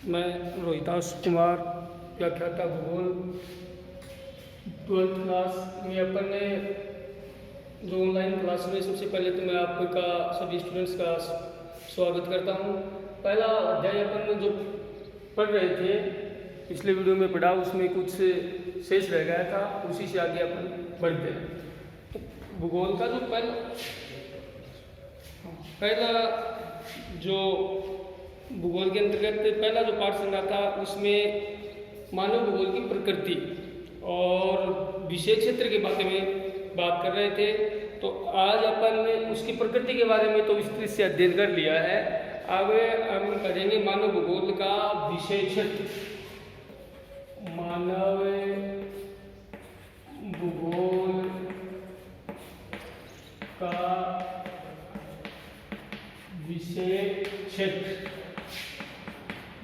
मैं रोहिताश कुमार, व्याख्याता भूगोल 12th क्लास में। अपन ने जो ऑनलाइन क्लास में सबसे पहले तो मैं आपका सभी स्टूडेंट्स का स्वागत करता हूँ। पहला अध्याय अपन जो पढ़ रहे थे, पिछले वीडियो में पढ़ा, उसमें कुछ शेष रह गया था, उसी से आगे अपन बढ़ते हैं। तो भूगोल का जो पहला जो भूगोल के अंतर्गत पहला जो पाठ चल रहा था, उसमें मानव भूगोल की प्रकृति और विषय क्षेत्र के बारे में बात कर रहे थे। तो आज अपन ने उसकी प्रकृति के बारे में तो विस्तृत से अध्ययन कर लिया है। आगे हम करेंगे मानव भूगोल का विषय क्षेत्र। मानव भूगोल का विषय क्षेत्र,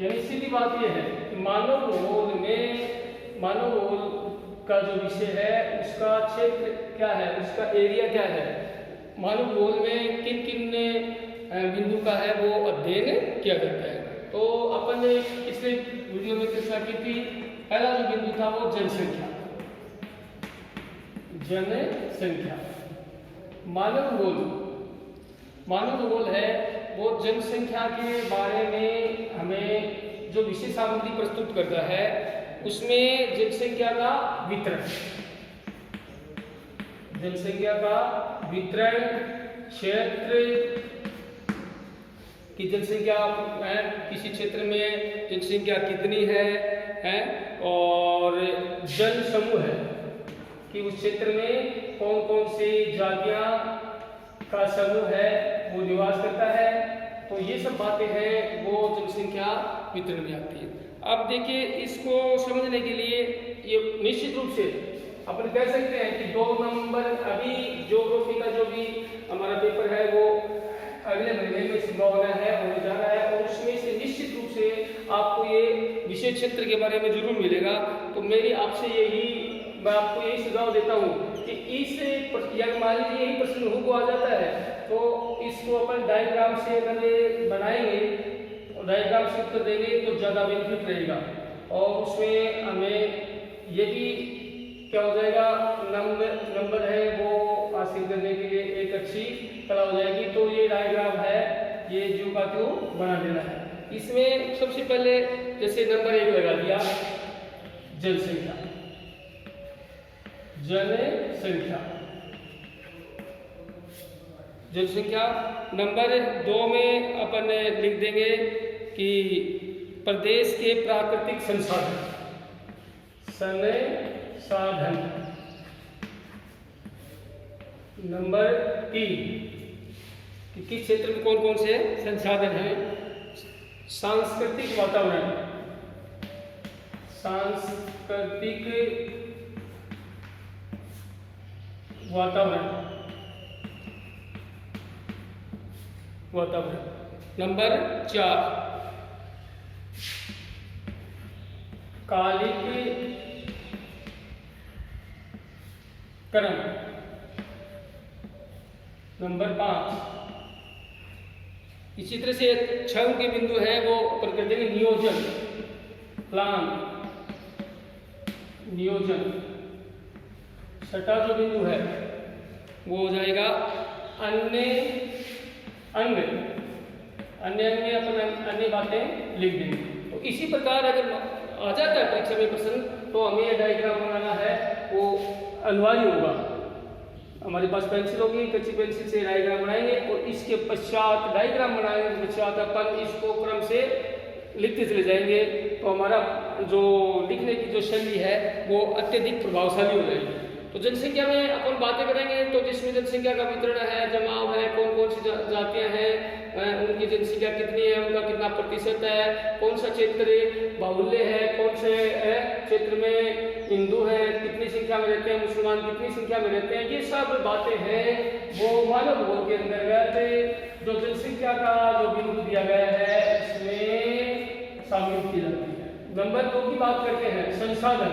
यानी सीधी बात यह है कि मानव भूगोल का जो विषय है उसका क्षेत्र क्या है, उसका एरिया क्या है, मानव भूगोल में किन किन बिंदु का है वो अध्ययन किया जाता है। तो अपन ने पिछले वीडियो में चर्चा की थी, पहला जो बिंदु था वो जनसंख्या। मानव भूगोल है वो जनसंख्या के बारे में हमें जो विषय सामग्री प्रस्तुत करता है, उसमें जनसंख्या का वितरण, क्षेत्र की जनसंख्या है, किसी क्षेत्र में जनसंख्या कितनी है, और जन समूह है कि उस क्षेत्र में कौन कौन सी जातियां का समूह है वो निवास करता है। तो ये सब बातें हैं वो जनसंख्या वितरण में आती है। अब देखिए, इसको समझने के लिए ये निश्चित रूप से अपन कह सकते हैं कि 2 नंबर अभी ज्योग्राफी का जो भी हमारा पेपर है वो अगले महीने में संभावना है होने जा रहा है, और उसमें से निश्चित रूप से आपको ये विषय क्षेत्र के बारे में जरूर मिलेगा। तो मैं आपको यही सुझाव देता हूँ कि इस मान लीजिए यही प्रश्न हो आ जाता है तो इसको अपन डायग्राम से अगर बनाएंगे और डायग्राम से उत्तर देंगे तो ज़्यादा बेनिफिट रहेगा, और उसमें हमें ये भी क्या हो जाएगा, नंबर है वो हासिल करने के लिए एक अच्छी कला हो जाएगी। तो ये डायग्राम है, ये जो का त्यों बना देना है। इसमें सबसे पहले जैसे नंबर 1 लगा दिया, जनसंख्या। नंबर 2 में अपन लिख देंगे कि प्रदेश के प्राकृतिक संसाधन। नंबर 3 कि किस क्षेत्र में कौन कौन से संसाधन हैं। सांस्कृतिक वातावरण, नंबर 4 कालिक क्रम। नंबर 5 इसी तरह से 6 के बिंदु है वो प्रकृति के नियोजन, नियोजन। 6ठा जो बिंदु है वो हो जाएगा अन्य अंग में अपन अन्य बातें लिख देंगे। तो इसी प्रकार अगर आ जाता है परीक्षा में प्रश्न तो हमें यह डायग्राम बनाना है वो अनिवार्य होगा। हमारे पास पेंसिल होगी, कच्ची पेंसिल से डायग्राम बनाएंगे और इसके पश्चात डायग्राम बनाने के पश्चात अपन इसको क्रम से लिखते चले जाएंगे। तो हमारा जो लिखने की जो शैली है वो अत्यधिक प्रभावशाली हो जाएगी। तो जनसंख्या में अपन बातें करेंगे तो जिसमें जनसंख्या का वितरण है, जमाव है, कौन कौन सी जातियां हैं, उनकी जनसंख्या कितनी है, उनका कितना प्रतिशत है, कौन सा क्षेत्र बाहुल्य है, कौन से क्षेत्र में हिंदू है, कितनी संख्या में रहते हैं, मुसलमान कितनी संख्या में रहते हैं, ये सब बातें हैं वो मानव भूगोल के अंतर्गत जो जनसंख्या का जो बिंदु दिया गया है इसमें शामिल की जाती है। नंबर 2 की बात करते हैं, संसाधन।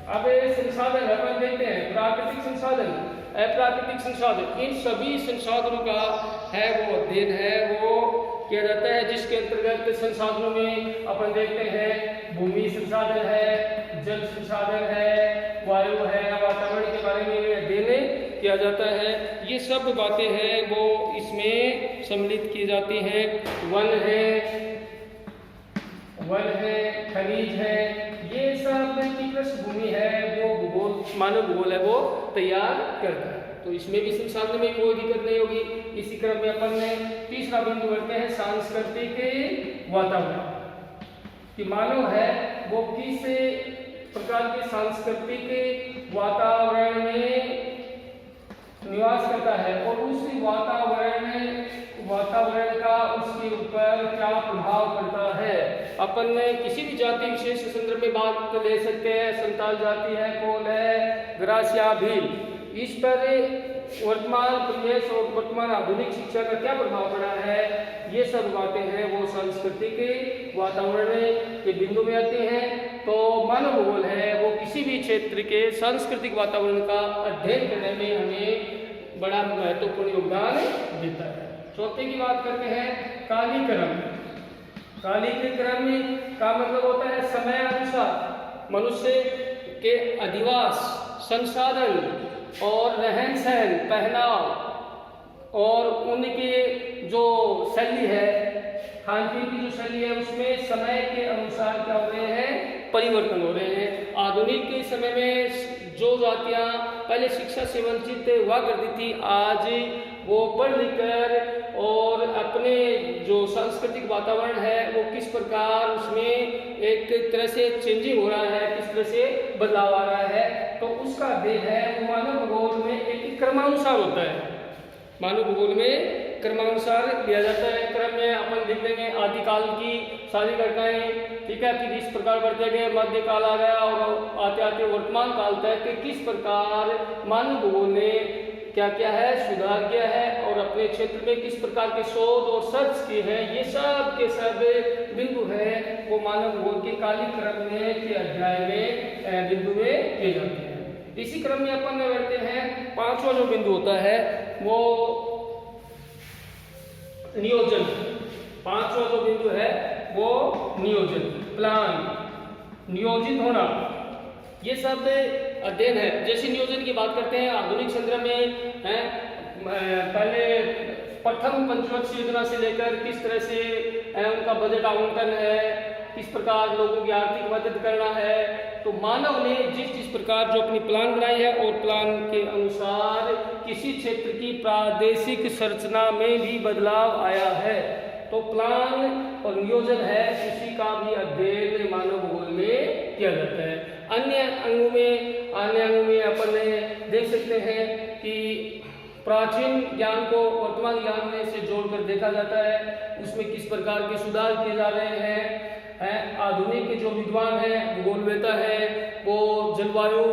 अब संसाधन अपन देखते हैं, प्राकृतिक संसाधन, अप्राकृतिक संसाधन, इन सभी संसाधनों का है वो अध्ययन है वो किया जाता है, जिसके अंतर्गत संसाधनों में अपन देखते हैं भूमि संसाधन है, जल संसाधन है, वायु है, वातावरण के बारे में अध्ययन किया जाता है। ये सब बातें हैं वो इसमें सम्मिलित की जाती हैं। वन है, खनिज है, ये सब की पृष्ठभूमि है वो भूगोल, मानव भूगोल है वो तैयार करता है। तो इसमें भी संसाधन में कोई दिक्कत नहीं होगी। इसी क्रम में अपन ने तीसरा बिंदु बढ़ते हैं सांस्कृतिक वातावरण, कि मानव है वो किस प्रकार के सांस्कृतिक वातावरण में निवास करता है और उस वातावरण का उसके ऊपर क्या प्रभाव पड़ता है। अपन ने किसी भी जाति विशेष के संदर्भ में बात ले सकते हैं, संताल जाति है, कौन है, ग्रासिया, भील, इस पर वर्तमान परिवेश और वर्तमान आधुनिक शिक्षा का क्या प्रभाव पड़ा है, ये सब बातें हैं वो सांस्कृतिक वातावरण के बिंदु में आते हैं। तो मानव भूगोल है वो किसी भी क्षेत्र के सांस्कृतिक वातावरण का अध्ययन करने में हमें बड़ा महत्वपूर्ण योगदान देता है। चौथे की बात करते हैं कालीक्रम। कालीक्रम का मतलब होता है समय अनुसार मनुष्य के अधिवास, संसाधन और रहन सहन, पहनाव और उनके जो शैली है, खान पीन की जो शैली है, उसमें समय के अनुसार क्या हो रहे हैं, परिवर्तन हो रहे हैं। आधुनिक के समय में जो जातियां पहले शिक्षा से वंचित हुआ करती थी, आज वो पढ़ लिख कर और अपने जो सांस्कृतिक वातावरण है वो किस प्रकार उसमें एक तरह से चेंजिंग हो रहा है, किस तरह से बदलाव आ रहा है, तो उसका अध्ययन है वो मानव भूगोल में एक क्रमानुसार होता है। मानव भूगोल में क्रमानुसार लिया जाता है। क्रम में अपन लिख लेंगे आदिकाल की सारी घटनाएं, ठीक है, फिर इस प्रकार बढ़ते गए, मध्यकाल आ गया और आते आते वर्तमान काल तक किस प्रकार मानव भूगोल ने क्या क्या है, सुधार किया है और अपने क्षेत्र में किस प्रकार के शोध और सर्च किए हैं, ये सब के सब बिंदु है वो मानव भूगोल के कालीक्रम में के अध्याय में बिंदु में किए जाते हैं। इसी क्रम में अपन बढ़ते हैं, पांचवा जो बिंदु होता है वो नियोजन। पांचवा जो बिंदु है वो नियोजन, प्लान, नियोजित होना, ये सब अध्ययन है। जैसे नियोजन की बात करते हैं आधुनिक संदर्भ में है, पहले प्रथम पंचवर्षीय योजना से लेकर किस तरह से उनका बजट आवंटन है, किस प्रकार लोगों की आर्थिक मदद करना है, तो मानव ने जिस प्रकार जो अपनी प्लान बनाई है और प्लान के अनुसार किसी क्षेत्र की प्रादेशिक संरचना में भी बदलाव आया है, तो प्लान और नियोजन है उसी का भी अध्ययन मानव भूगोल में किया जाता है। अन्य अंगों में अपन देख सकते हैं कि प्राचीन ज्ञान को वर्तमान ज्ञान में से जोड़कर देखा जाता है, उसमें किस प्रकार के सुधार किए जा रहे हैं। आधुनिक जो विद्वान है, भूगोलवेत्ता है, वो जलवायु,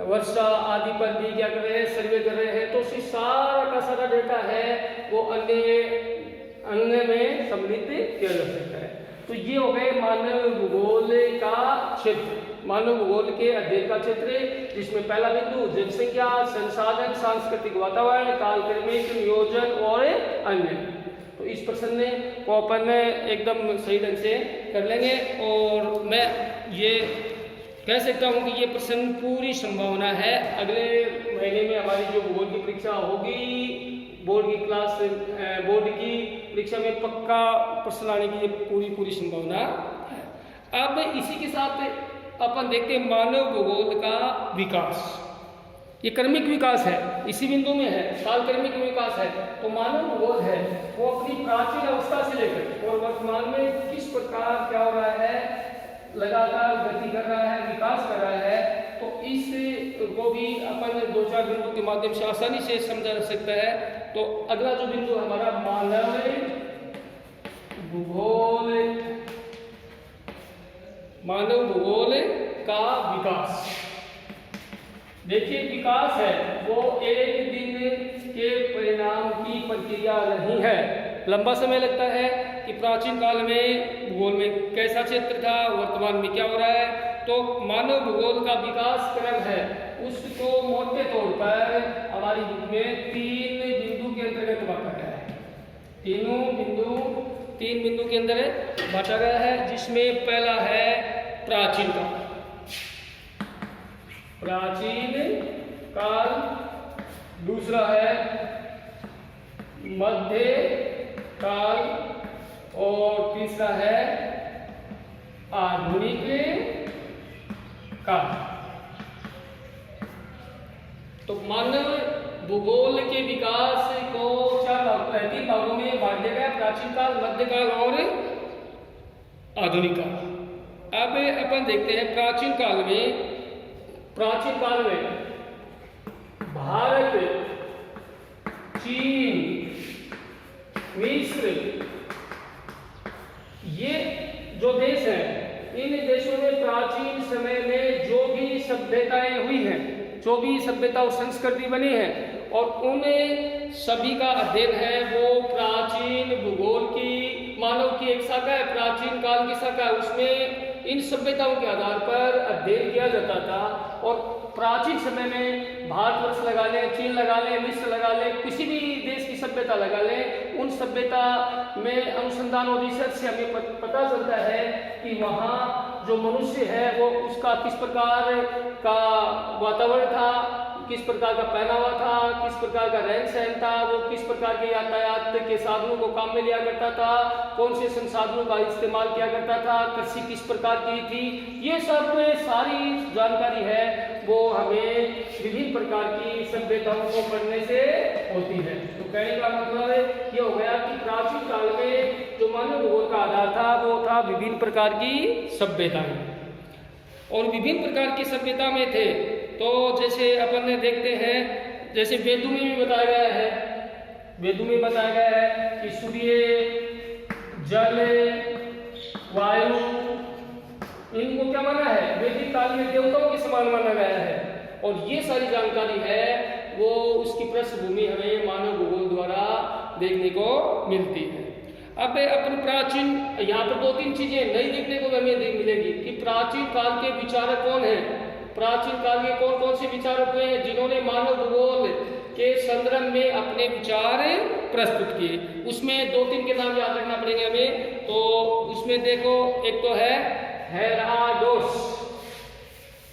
वर्षा आदि पर भी क्या कर रहे हैं, सर्वे कर रहे हैं। तो उसी सारा का सारा डेटा है वो अन्य में सम्मिलित किया जा सकता है। तो ये हो गए मानव भूगोल का क्षेत्र, मानव भूगोल के अध्ययन का क्षेत्र, जिसमें पहला बिंदु जनसंख्या, संसाधन, सांस्कृतिक वातावरण, कालक्रमिक, नियोजन और अन्य। तो इस प्रश्न को अपन एकदम सही ढंग से कर लेंगे और मैं ये कह सकता हूँ कि ये प्रश्न पूरी संभावना है अगले महीने में हमारी जो भूगोल की परीक्षा होगी, बोर्ड की परीक्षा में पक्का प्रश्न आने की पूरी संभावना है। अब इसी के साथ अपन देखते हैं मानव भूगोल का विकास। ये क्रमिक विकास है, इसी बिंदु में है, कालक्रमिक विकास है। तो मानव भूगोल है वो अपनी प्राचीन अवस्था से लेकर और वर्तमान में किस प्रकार क्या हो रहा है, लगातार गति कर रहा है, विकास कर रहा है। तो इस को भी अपन 2-4 बिंदु के माध्यम से आसानी से समझा जा सकता है। तो अगला जो बिंदु हमारा मानव भूगोल का विकास। देखिए विकास है वो एक दिन के परिणाम की प्रक्रिया नहीं है, लंबा समय लगता है कि प्राचीन काल में भूगोल में कैसा क्षेत्र था, वर्तमान में क्या हो रहा है। तो मानव भूगोल का विकास क्रम है उसको मोटे तौर पर हमारी बुक में 3 बिंदु के अंतर्गत बांटा गया है। तीनों बिंदु 3 बिंदु के अंदर बांटा गया है, जिसमें पहला है प्राचीन काल। प्राचीन काल, दूसरा है मध्य काल और तीसरा है आधुनिक काल। तो मानव भूगोल के विकास को 3 भागों में बांट दिया गया, प्राचीन काल, मध्यकाल और आधुनिक काल। अब अपन देखते हैं प्राचीन काल में भारत, चीन, मिस्र, ये जो देश हैं, इन देशों में प्राचीन समय में जो भी सभ्यताएं हुई हैं, जो भी सभ्यता और संस्कृति बनी है, और उन सभी का अध्ययन है वो प्राचीन भूगोल की, मानव की एक शाखा है, प्राचीन काल की शाखा है। उसमें इन सभ्यताओं के आधार पर अध्ययन किया जाता था। और प्राचीन समय में भारतवर्ष लगा लें, चीन लगा लें, मिस्र लगा लें, किसी भी देश की सभ्यता लगा लें, उन सभ्यता में अनुसंधान और रिसर्च से हमें पता चलता है कि वहाँ जो मनुष्य है वो उसका किस प्रकार का वातावरण था, किस प्रकार का पहनावा था, किस प्रकार का रहन सहन था, वो किस प्रकार के यातायात के साधनों को काम में लिया करता था, कौन से संसाधनों का इस्तेमाल किया करता था, कृषि किस प्रकार की थी, ये सब सारी जानकारी है वो हमें विभिन्न प्रकार की सभ्यताओं को पढ़ने से होती है। तो कहने का मतलब ये हो गया कि प्राचीन काल में जो मानव भूगोल का आधार था वो था विभिन्न प्रकार की सभ्यताएं, और विभिन्न प्रकार की सभ्यता में थे। तो जैसे अपन ने देखते हैं, जैसे वेदों में भी बताया गया है, वेदों में बताया गया है कि सूर्य, जल, वायु, इनको क्या माना है, वैदिक काल में देवताओं के समान माना गया है। और ये सारी जानकारी है वो उसकी पृष्ठभूमि हमें मानव भूगोल द्वारा देखने को मिलती है। अब अपन प्राचीन, यहाँ पर 2-3 चीजें नई देखने को हमें मिलेगी कि प्राचीन काल के विचारक कौन है, प्राचीन काल के कौन कौन से विचारक हुए हैं जिन्होंने मानव भूगोल के संदर्भ में अपने विचार प्रस्तुत किए। उसमें 2-3 के नाम याद रखना पड़ेंगे हमें। तो उसमें देखो, एक तो है हेरोडोटस।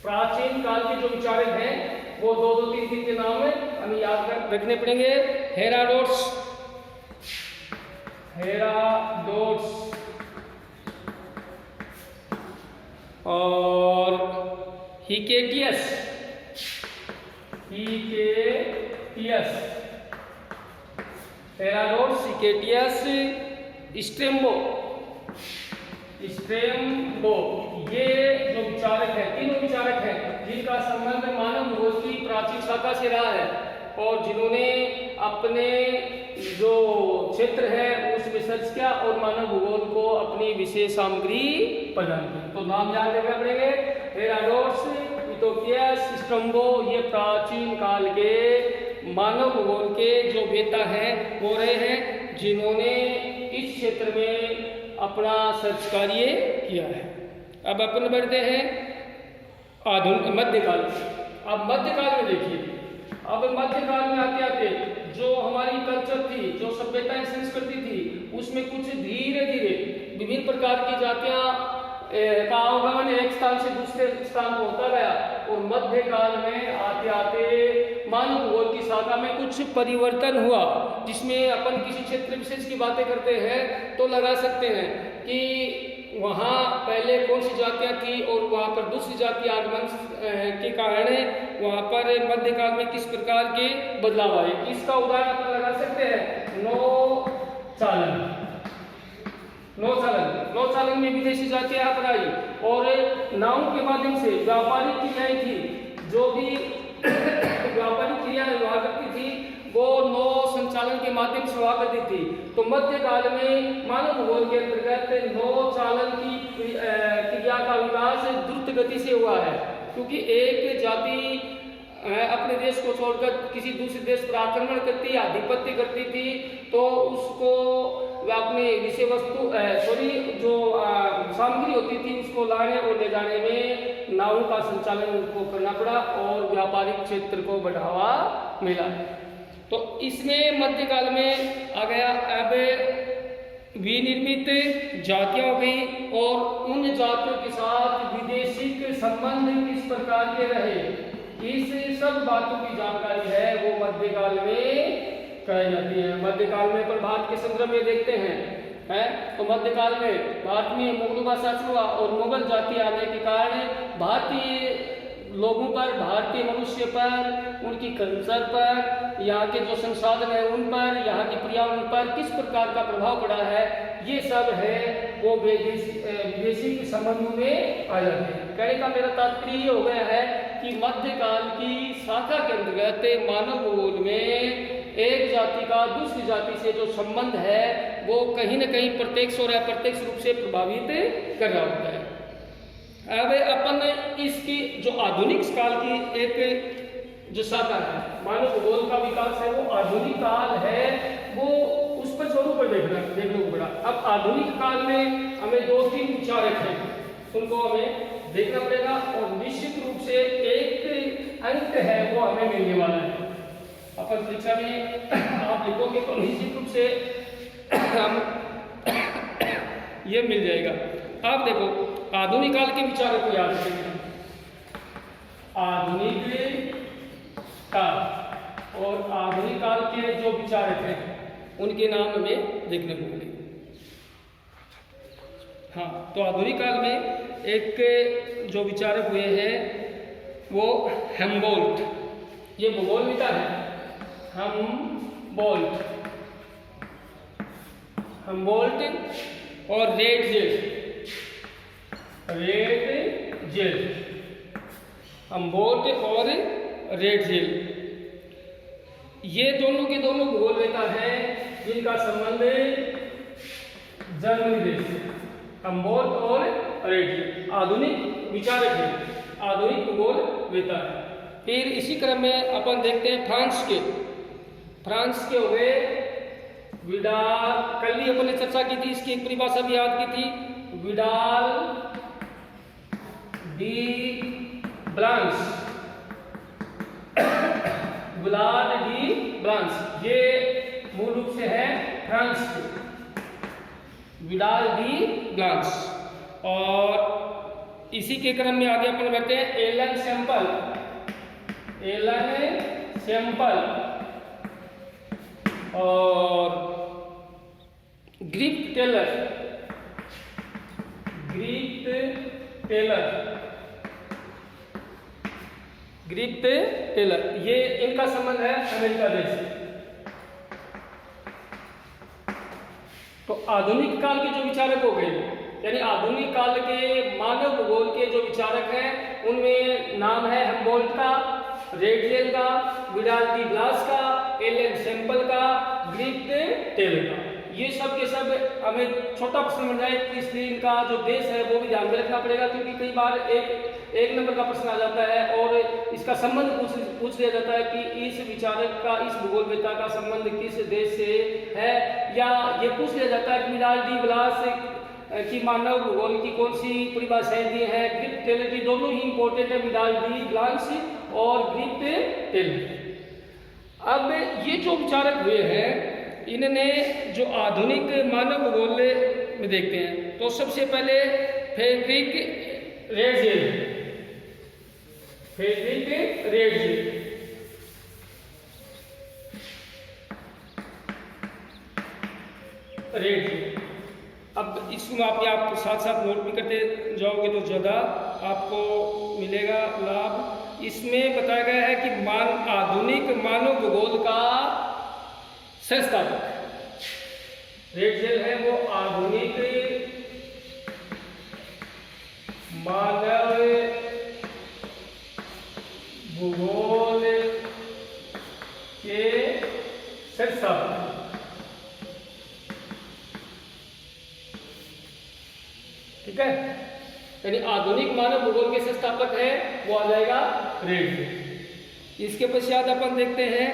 प्राचीन काल के जो विचारक हैं वो 2-3 के नाम हमें याद रखने पड़ेंगे। हेरोडोटस, और हिकेटियस, हेरोडोटस, हिकेटियस, स्ट्रेम्बो, ये जो विचारक हैं, तीनों विचारक हैं जिनका संबंध मानव भूगोल की प्राचीन शाखा से रहा है, और जिन्होंने अपने जो क्षेत्र है उस रिसर्च किया और मानव भूगोल को अपनी विशेष सामग्री प्रदान की। तो नाम याद रखना पड़ेंगे, हेरोडोटस, हिकेटियस, स्ट्रेम्बो, ये प्राचीन काल के मानव भूगोल के जो वेता हैं वो रहे हैं जिन्होंने इस क्षेत्र में अपना सर्च कार्य किया है। अब अपन बढ़ते हैं आधुनिक मध्यकाल। अब मध्यकाल में देखिए, अब मध्यकाल में आते आते जो हमारी कल्चर थी, जो सभ्यताएं संस्कृति थी, उसमें कुछ धीरे धीरे विभिन्न प्रकार की जातियां का आगमन एक स्थान से दूसरे स्थान पर होता गया, और मध्यकाल में आते आते मानव भूगोल की शाखा में कुछ परिवर्तन हुआ, जिसमें अपन किसी क्षेत्र विशेष की बातें करते हैं तो लगा सकते हैं कि वहाँ पहले कौन सी जातियाँ थी और वहाँ पर दूसरी जाति आगमन के कारण वहाँ पर मध्यकाल में किस प्रकार के बदलाव आए। इसका उदाहरण अपन लगा सकते हैं नौचालन में विदेशी जातियां यहाँ पर आई, और नावों के माध्यम से व्यापारिक क्रियाएं थी, जो भी व्यापारिक क्रियाएं हुआ करती थी वो नौ संचालन के माध्यम से हुआ करती थी। तो मध्यकाल में मानव भूगोल के अंतर्गत नौचालन की क्रिया का विकास द्रुत गति से हुआ है, क्योंकि एक जाति अपने देश को छोड़कर किसी दूसरे देश पर आक्रमण करती या आधिपत्य करती थी, तो उसको अपने विषय वस्तु जो सामग्री होती थी उसको लाने और ले जाने में नावों का संचालन उनको करना पड़ा और व्यापारिक क्षेत्र को बढ़ावा मिला। तो इसमें मध्यकाल में आ गया। अब विनिर्मित जातियां हो गई और उन जातियों के साथ विदेशिक संबंध किस प्रकार के रहे, इस सब बातों की जानकारी है वो मध्यकाल में कराई जाती है। मध्यकाल में पर भारत के संदर्भ में देखते हैं तो मध्यकाल में भारत में मुगलों का शासन हुआ और मुगल जाति आने के कारण भारतीय लोगों पर, भारतीय मनुष्य पर, उनकी कल्चर पर, यहाँ के जो संसाधन है उन पर, यहाँ के पर्यावरण पर किस प्रकार का प्रभाव पड़ा है, ये सब है वो विदेशी संबंधों में आ जाते हैं। कहने का मेरा तात्पर्य ये हो गया है कि मध्यकाल की शाखा के अंतर्गत मानव भूगोल में एक जाति का दूसरी जाति से जो संबंध है वो कहीं न कहीं प्रत्यक्ष और अप्रत्यक्ष रूप से प्रभावित कर रहा होता है। अब अपन इसकी जो आधुनिक काल की एक जो शाखा है मानव भूगोल का विकास है वो आधुनिक काल है, वो उस पर छोड़ू पर देखने को पड़ा। अब आधुनिक काल में हमें 2-3 विचारक हैं, उनको हमें देखना पड़ेगा और निश्चित रूप से एक अंक है वो हमें मिलने वाला है। अपन परीक्षा में आप लिखोगे तो निश्चित रूप से हम ये मिल जाएगा। आप देखो आधुनिक काल के विचारों को याद रखेंगे, आधुनिक काल और आधुनिक काल के जो विचारक हैं उनके नाम हमें देखने को मिलेंगे। हाँ, तो आधुनिक काल में एक जो विचारक हुए हैं वो हेम्बोल्ट, ये भूगोल नेता है हेम्बोल्ट और रेडजेल, हेम्बोल्ट और रेडजेल, ये दोनों के दोनों भूगोल नेता हैं जिनका संबंध जर्मनी देश से, हेम्बोल्ट और रेडजेल आधुनिक विचारक हैं, आधुनिक भूगोल नेता है। फिर इसी क्रम में अपन देखते हैं फ्रांस के हो गए विडाल, कल ही अपन ने चर्चा की थी, इसकी एक परिभाषा भी याद की थी, विडाल डी ब्लांस, ये मूल रूप से है फ्रांस के, विडाल डी ब्लांस। और इसी के क्रम में आगे अपन बढ़ते हैं एलन सैंपल और ग्रिफ्ट टेलर, ये इनका संबंध है अमेरिका देश से। तो आधुनिक काल के जो विचारक हो गए, यानी आधुनिक काल के मानव भूगोल के जो विचारक हैं उनमें नाम है हेम्बोल्ट का, रेडजेल का, विडाल डी ब्लास का, एलन सैंपल का, ग्रिफ्ट टेलर का। ये सब के सब हमें छोटा प्रश्न बन जाए, इसलिए इनका जो देश है वो भी ध्यान में रखना पड़ेगा, क्योंकि कई बार एक नंबर का प्रश्न आ जाता है और इसका संबंध पूछ लिया जाता है कि इस विचारक का, इस भूगोलवेत्ता का संबंध किस देश से है, या ये पूछ लिया जाता है कि विडाल डी ब्लास की मानव भूगोल की कौन सी परिभाषाएं दी है, ग्रिफ्ट टेलर की, दोनों ही इंपॉर्टेंट है, विडाल डी ब्लास और ग्रिफ्ट टेलर। अब ये जो विचारक हुए हैं इन्होंने जो आधुनिक मानव भूगोल में देखते हैं, तो सबसे पहले फ्रेडरिक रेडजेल, अब इसमें आप साथ साथ नोट भी करते जाओगे तो ज़्यादा आपको मिलेगा लाभ। इसमें बताया गया है कि आधुनिक मानव भूगोल का संस्थापक रेडजेल है, वो आधुनिक मानव भूगोल के संस्थापक। ठीक है, यानी आधुनिक मानव भूगोल के संस्थापक है वो आ जाएगा रेडजेल। इसके पश्चात अपन देखते हैं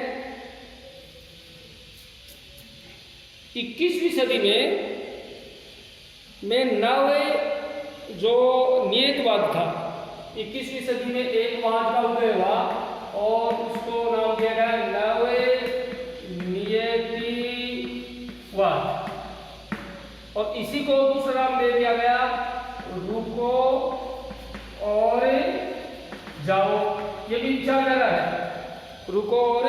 21वीं सदी में नव जो नियतवाद था, 21वीं सदी में एक वाद का उदय हुआ और उसको नाम दिया गया नव नियतिवाद। और इसी को दूसरा नाम दे दिया गया रुको और जाओ। ये भी विचारधारा है, रुको और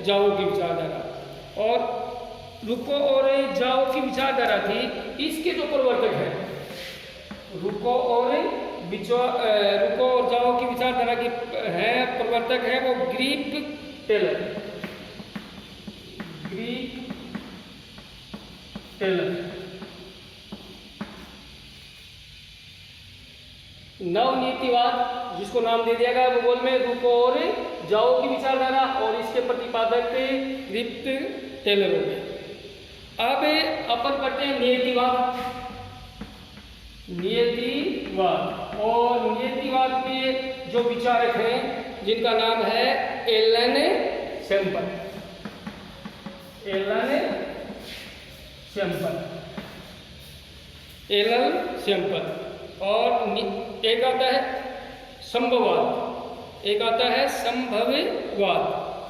जाओ की विचारधारा। और रुको और जाओ की विचारधारा थी, इसके जो प्रवर्तक है रुको और जाओ की विचारधारा की है प्रवर्तक है वो ग्रीक टेलर। नवनीतिवाद जिसको नाम दे दिया गया भूगोल में रुको और जाओ की विचारधारा, और इसके प्रतिपादक ग्रीक टेलर हो गए। अब अपन करते हैं नियतिवाद। और नियतिवाद के जो विचारक हैं जिनका नाम है एलन सैम्पल। और एक आता है संभववाद, एक आता है संभव्यवाद।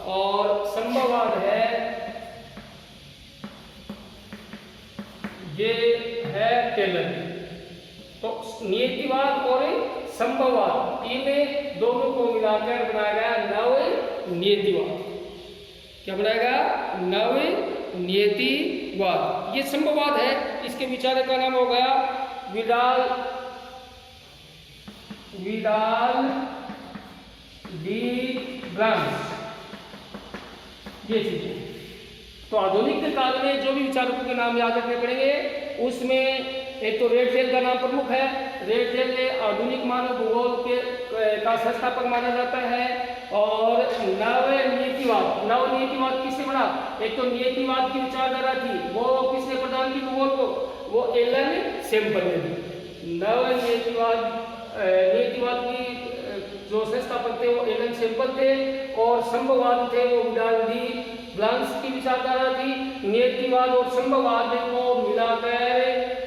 और संभववाद है ये है टेलर। तो नियतिवाद और संभववाद इन दोनों को मिलाकर बनाया गया नव नियतिवाद। क्या बनाएगा? नव नियतिवाद। ये संभववाद है, इसके विचारक का नाम हो गया विडाल डी ब्लांस। ये चीजें तो आधुनिक काल में जो भी विचारकों के नाम याद रखने पड़ेंगे, उसमें एक तो रेडजेल का नाम प्रमुख है। रेडजेल ने आधुनिक मानव भूगोल का संस्थापक माना जाता है। और नवनीतिवाद किससे बना? एक तो नियतिवाद की विचारधारा थी, वो किसने प्रदान की भूगोल को? वो एलन सैम्पल ने दी। नियतिवाद की जो संस्थापक थे वो एलन सैम्पल थे, और संभववाद थे वो विडाल डी ब्लांस की विचारधारा थी। नियतिवाद और संभववाद को मिलाकर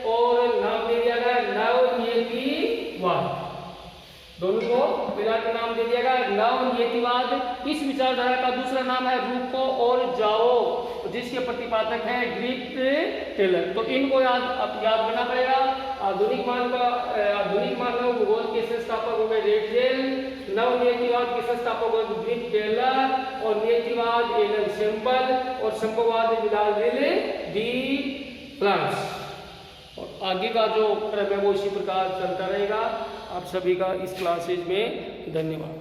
और नाम दे दिया गया नवनियतिवाद। दोनों को मिलाकर नाम दे दिया गया नवनियतिवाद। इस विचारधारा का दूसरा नाम है रुको और जाओ, जिसके प्रतिपादक है ग्रीक टेलर। तो इनको याद करना पड़ेगा। आधुनिक मानव भूगोल के संस्थापक हो गए रेडजेल, नवनियतिवाद के संस्थापक हो गए ग्रीक टेलर, और नियतिवाद एलन सैम्पल, और संभववाद विडाल डी ब्लांस। और आगे का जो क्रम है वो इसी प्रकार चलता रहेगा। आप सभी का इस क्लासेज में धन्यवाद।